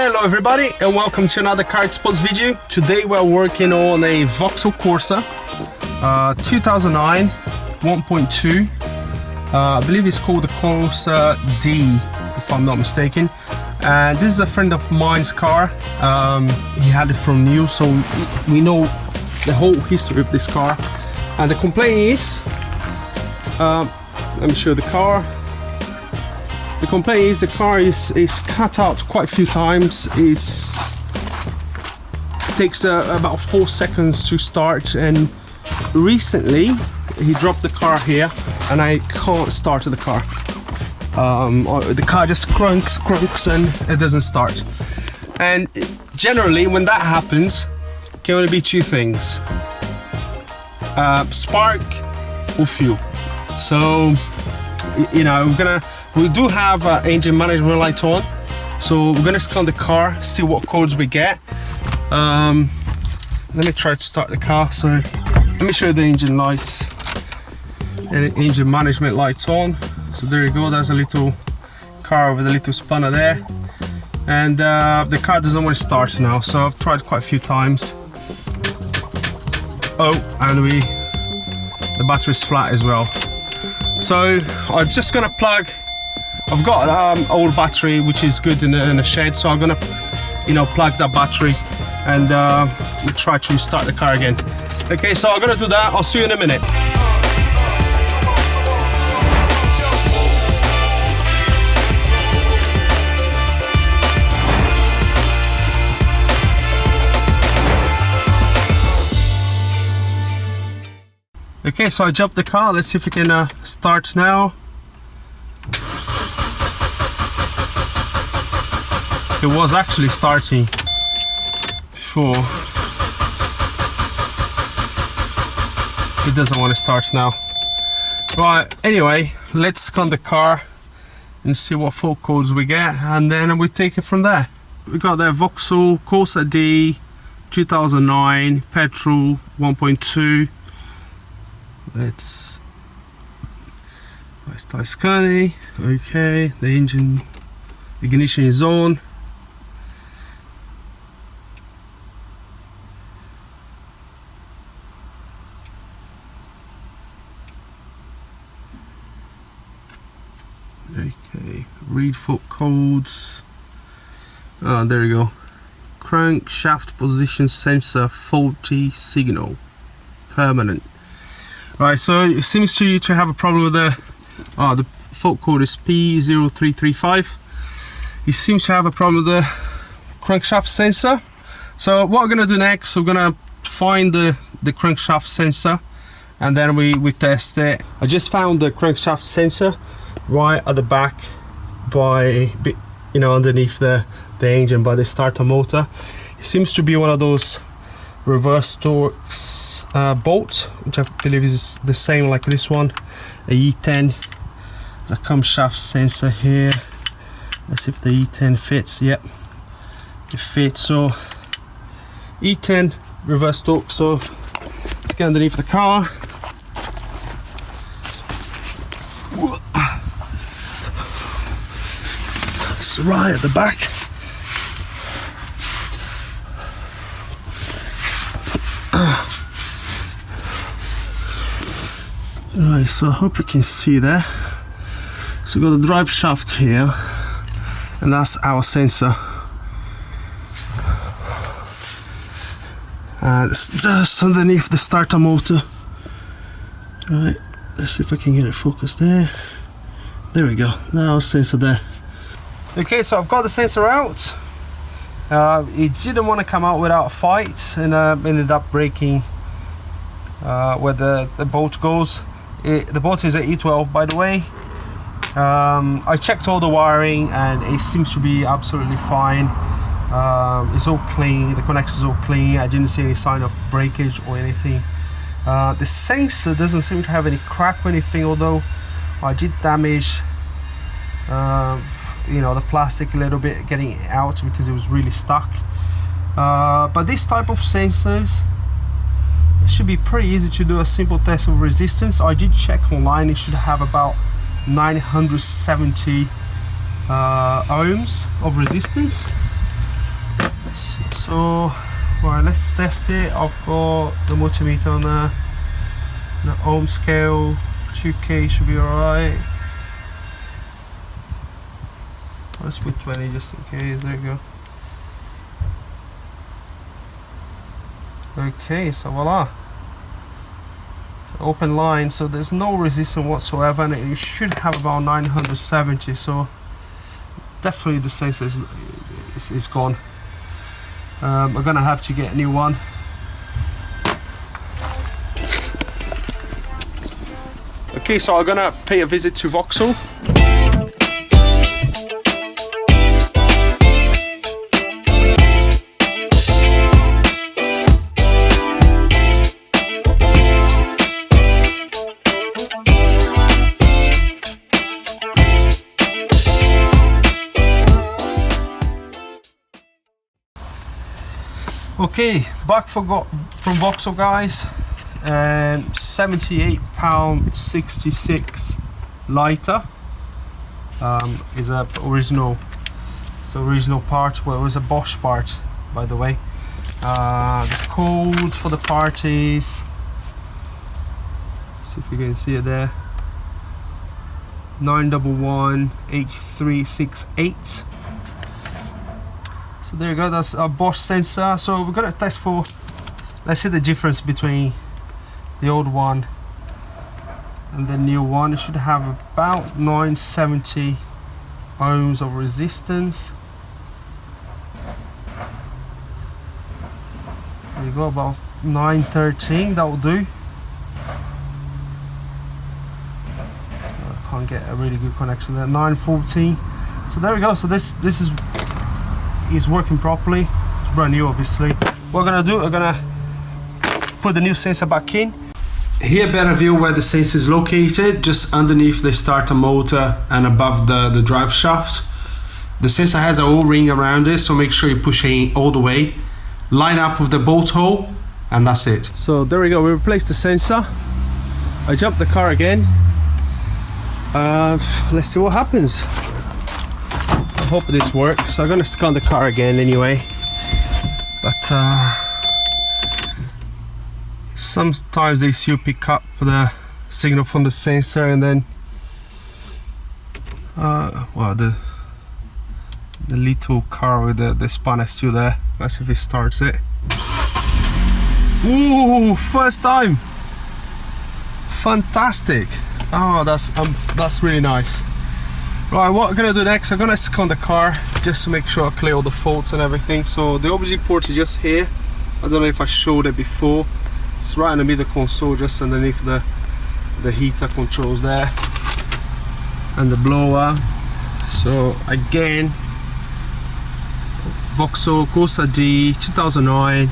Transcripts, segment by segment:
Hello everybody and welcome to another Carsexposed video. Today we're working on a Vauxhall Corsa 2009 1.2. I believe it's called the Corsa D if I'm not mistaken. And this is a friend of mine's car. He had it from new, so we know the whole history of this car. And the complaint is, let me show the car. The complaint is the car is cut out quite a few times. It takes about 4 seconds to start, and recently he dropped the car here and I can't start the car. The car just crunks and it doesn't start. And generally when that happens, it can only be two things: spark or fuel. So you know, we do have engine management light on, so we're gonna scan the car, see what codes we get. Let me try to start the car. So let me show you the engine lights and the engine management lights on. So there you go, there's a little car with a little spanner there, and the car doesn't want to start now, so I've tried quite a few times. Oh, and the battery's flat as well. So I'm just gonna plug. I've got old battery which is good in a shed, so I'm gonna, plug that battery and try to start the car again. Okay, so I'm gonna do that. I'll see you in a minute. Okay, so I jumped the car. Let's see if we can start now. It was actually starting before. It doesn't want to start now. Right, anyway, let's scan the car and see what fault codes we get, and then we take it from there. We got the Vauxhall Corsa D 2009 petrol 1.2. Let's start scanning. Okay, the engine ignition is on. Okay, read fault codes. There you go. Crankshaft position sensor faulty signal permanent. Right, so it seems to have a problem with the fault code is P0335. It seems to have a problem with the crankshaft sensor. So what we're gonna do next, we're gonna find the crankshaft sensor and then we test it. I just found the crankshaft sensor right at the back by, underneath the engine by the starter motor. It seems to be one of those reverse Torx bolts, which I believe is the same like this one, a E10. The camshaft sensor here. Let's see if the E10 fits. Yep, it fits. So E10 reverse Torx. So let's get underneath the car. It's right at the back. Right, so I hope you can see there. So we've got the drive shaft here, and that's our sensor. And it's just underneath the starter motor. Right, let's see if I can get it focused there. There we go, now our sensor there. Okay, so I've got the sensor out. It didn't want to come out without a fight, and ended up breaking where the bolt goes. The bolt is an E12, by the way. I checked all the wiring and it seems to be absolutely fine. It's all clean, the connections all clean. I didn't see any sign of breakage or anything. The sensor doesn't seem to have any crack or anything, although I did damage the plastic a little bit getting it out because it was really stuck. But this type of sensors, it should be pretty easy to do a simple test of resistance. I did check online, it should have about 970 ohms of resistance. So right, let's test it. I've got the multimeter on the ohm scale. 2K should be alright. Let's put 20 just in case. There you go. Okay, so voila. It's an open line, so there's no resistance whatsoever, and it should have about 970. So definitely the sensor is gone. I'm gonna have to get a new one. Okay, so I'm gonna pay a visit to Vauxhall. Okay, back from Vauxhall, guys, and £78.66 litre is a original. It's an original part. Well, it was a Bosch part, by the way. The code for the part is, see if you can see it there, 9118368. So there you go, that's a Bosch sensor. So we're gonna test for, let's see the difference between the old one and the new one. It should have about 970 ohms of resistance. There you go, about 913, that will do. So I can't get a really good connection there. 914. So there we go. So this is working properly. It's brand new, obviously. What we're gonna do, we're gonna put the new sensor back in. Here, better view where the sensor is located, just underneath the starter motor and above the drive shaft. The sensor has an O-ring around it, so make sure you push it all the way. Line up with the bolt hole, and that's it. So there we go, we replaced the sensor. I jumped the car again. Let's see what happens. I hope this works. I'm gonna scan the car again anyway, but sometimes they still pick up the signal from the sensor, and then well, the little car with the spanner is still there. Let's see if it starts it. Ooh, first time! Fantastic! Oh, that's really nice. Right, what I'm gonna do next, I'm gonna scan the car just to make sure I clear all the faults and everything. So the OBG port is just here. I don't know if I showed it before. It's right in the middle console, just underneath the heater controls there, and the blower. So again, Vauxhall Corsa D 2009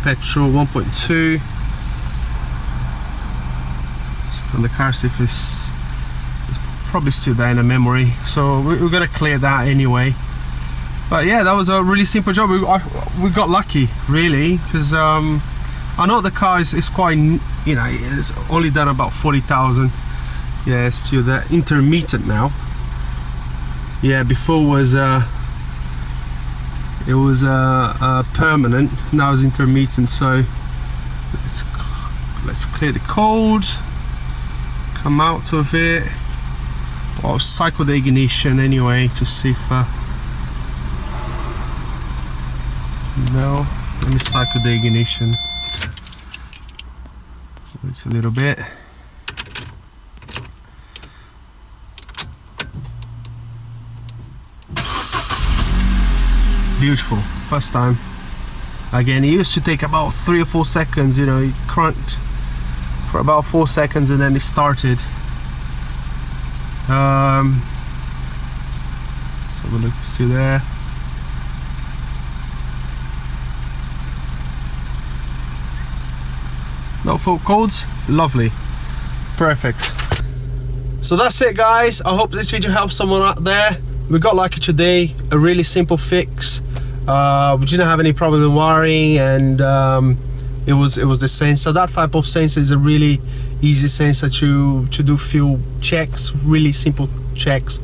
petrol 1.2. On the car, see if it's probably still there in the memory, so we're gonna clear that anyway. But yeah, that was a really simple job. We got lucky, really, because I know the car is quite, you know, it's only done about 40,000. Yeah, it's still there. Intermittent now. Yeah, before was it was permanent. Now it's intermittent. So let's clear the code. Come out of it. I'll cycle the ignition anyway to see if no. Let me cycle the ignition. Wait a little bit. Beautiful, first time. Again, it used to take about 3 or 4 seconds, you know, it cranked for about 4 seconds and then it started. So we'll look, see there. No fault codes, lovely, perfect. So that's it, guys. I hope this video helps someone out there. We got lucky today, a really simple fix. We didn't have any problem in wiring, and it was the sensor. That type of sensor is a really easy sensor to do fuel checks, really simple checks.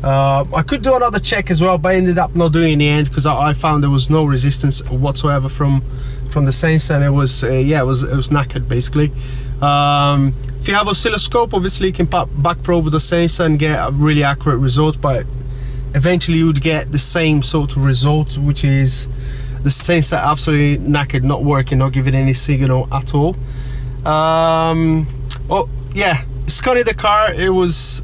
I could do another check as well, but I ended up not doing it in the end because I found there was no resistance whatsoever from the sensor, and it was yeah, it was knackered basically. If you have oscilloscope, obviously you can back probe with the sensor and get a really accurate result, but eventually you would get the same sort of result, which is the sensor absolutely knackered, not working, not giving any signal at all. Oh yeah, scanning the car, it was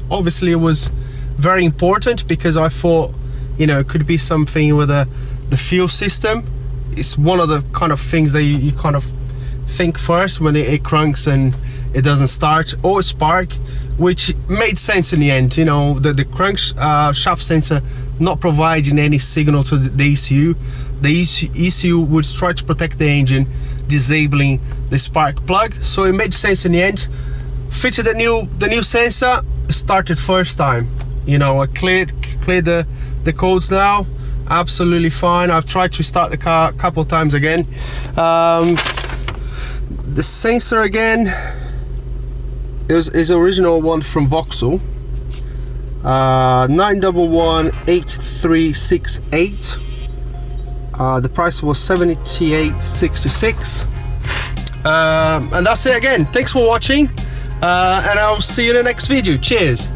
very important because I thought, you know, it could be something with the fuel system. It's one of the kind of things that you kind of think first when it cranks and it doesn't start or spark, which made sense in the end. You know, the crankshaft sensor not providing any signal to the ECU. The ECU would try to protect the engine, disabling the spark plug. So it made sense in the end. Fitted the new sensor, started first time. You know, I cleared the codes now, absolutely fine. I've tried to start the car a couple of times again. The sensor again is original one from Vauxhall, 9118368. The price was $78.66. And that's it again. Thanks for watching, and I'll see you in the next video. Cheers.